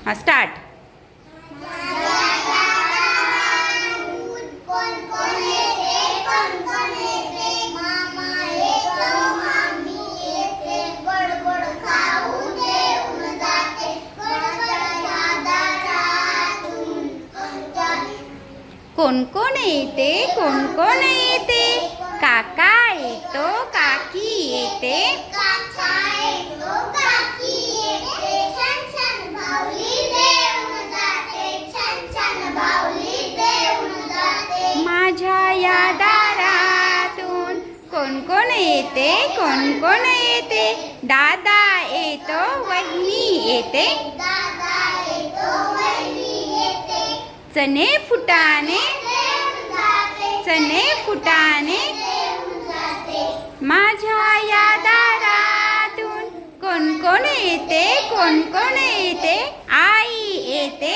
हा स्टार्ट. कोण कोण येते, कोण कोण येते, काका येतो, काकी येते, माझ्या या दारातून कोण कोण येते, कोण कोण येते, दादा येतो, वहिनी येते, चणे फुटाणे, चणे फुटाणे, माझ्या या दारातून कोण कोण येते, कोण कोण येते, आई येते,